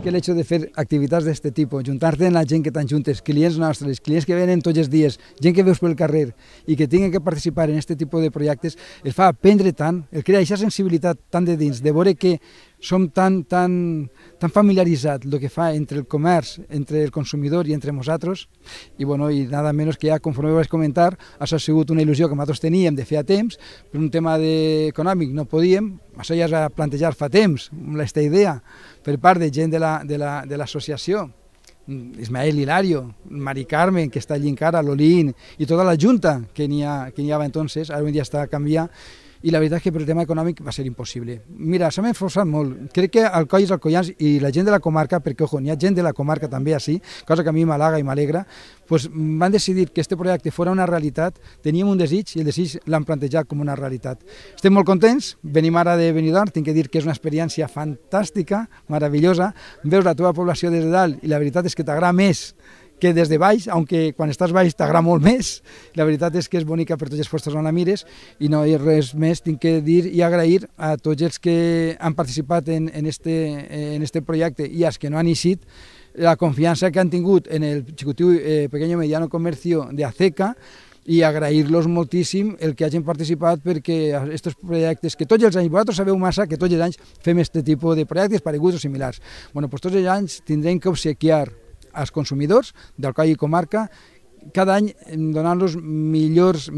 que el hecho de fer activitats d'aquest tipus, juntar-te amb la gent que t'han juntes, clients nostres, clients que venen tots els dies, gent que veus pel carrer i que tinguin que participar en aquest tipus de projectes, el fa aprendre tant, el crea aquesta sensibilitat tan de dins, de veure que som tan familiaritzats el que fa entre el comerç, entre el consumidor i entre nosaltres, i nada menys que ja, conforme ho vaig comentar, això ha sigut una il·lusió que nosaltres teníem de fer a temps, per un tema econòmic no podíem, això ja es va plantejar fa temps, aquesta idea, per part de gent de l'associació, Ismael Hilario, Mari Carmen, que està allí encara, l'Olín, i tota la junta que n'hi havia entonces, ara avui dia està canviat, i la veritat és que per el tema econòmic va ser impossible. Mira, s'ha esforçat molt. Crec que Alcoi i els alcoians i la gent de la comarca, perquè n'hi ha gent de la comarca també així, cosa que a mi m'halaga i m'alegra, van decidir que aquest projecte fos una realitat, teníem un desig i el desig l'han plantejat com una realitat. Estem molt contents, venim ara de Benidorm, tinc que dir que és una experiència fantàstica, meravellosa, veus la teva població des de dalt i la veritat és que t'agrada més que des de baix, aunque quan estàs baix t'agrada molt més. La veritat és que és bonica per tots els puestos on la mires i no hi ha res més, tinc que dir i agrair a tots els que han participat en este projecte i als que no han eixit la confiança que han tingut en el Executiu Pequeño y Mediano Comercio de ACECA i agrair-los moltíssim el que hagin participat perquè aquests projectes que tots els anys, vosaltres sabeu massa que tots els anys fem aquest tipus de projectes pareguts o similars. Tots els anys tindrem que obsequiar als consumidors d'Alcoi i comarca cada any donant-los millors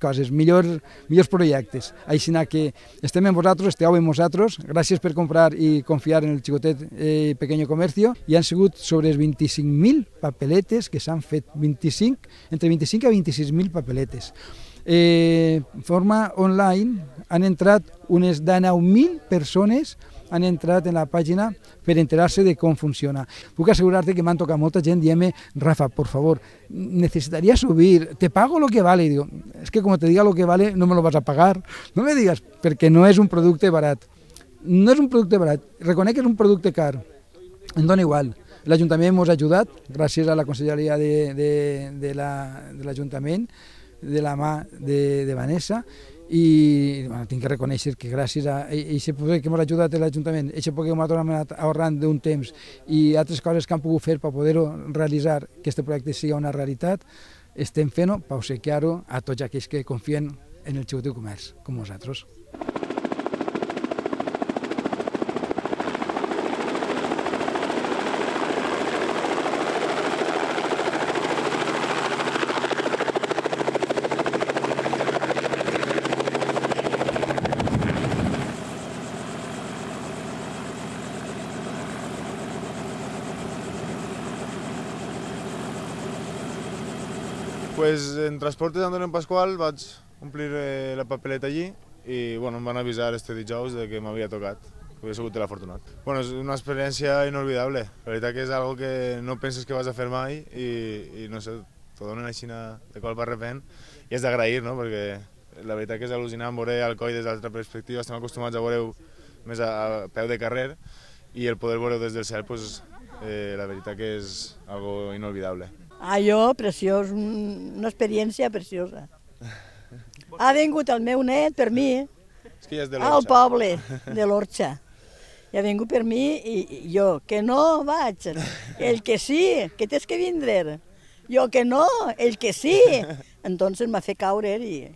coses, millors projectes. Així que estem amb vosaltres, esteu amb nosaltres, gràcies per comprar i confiar en el xicotet Pequeño Comercio, i han sigut sobre els 25.000 papeletes que s'han fet, entre 25 a 26.000 papeletes. Forma online han entrat unes 19.000 persones han entrat en la pàgina per enterar-se de com funciona. Puc assegurar-te que m'han tocat molta gent dient-me, Rafa, por favor, necesitaría subir, te pago lo que vale. Y digo, es que como te diga lo que vale, no me lo vas a pagar. No me digas, perquè no és un producte barat. No és un producte barat. Reconec que és un producte car. Em dona igual. L'Ajuntament ens ha ajudat, gràcies a la Conselleria de l'Ajuntament, de la mà de Vanessa, i tinc que reconèixer que gràcies a aquest poder que ens ha ajudat l'Ajuntament, aquest poder que nosaltres hem anat ahorrant d'un temps i altres coses que han pogut fer per poder-ho realitzar, que aquest projecte sigui una realitat, estem fent-ho per obsequiar-ho a tots aquells que confien en el Executiu Comerç, com nosaltres. En Transportes Andorra Pasqual vaig omplir la papeleta allí i em van avisar este dijous que m'havia tocat, que havia sigut l'afortunat. És una experiència inolvidable, la veritat que és algo que no penses que vas a fer mai i no sé, t'ho donen així de colp a repent i és d'agrair, perquè la veritat que és al·lucinant veure Alcoi des d'altra perspectiva, estem acostumats a veure-ho més a peu de carrer i el poder veure-ho des del cel, la veritat que és algo inolvidable. Allò, preciós, una experiència preciosa. Ha vingut el meu net per mi, al poble de l'Orxa. I ha vingut per mi i jo, que no vaig, el que sí, que tens que vindre. Jo, que no, el que sí. Entonces m'ha fet caure i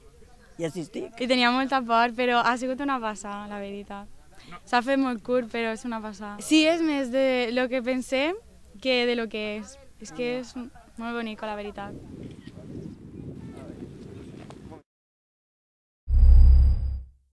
assistir. I tenia molta por, però ha sigut una passada, la veritat. S'ha fet molt curt, però és una passada. Sí, és més de lo que pensem que de lo que és. És que és molt bonic, la veritat.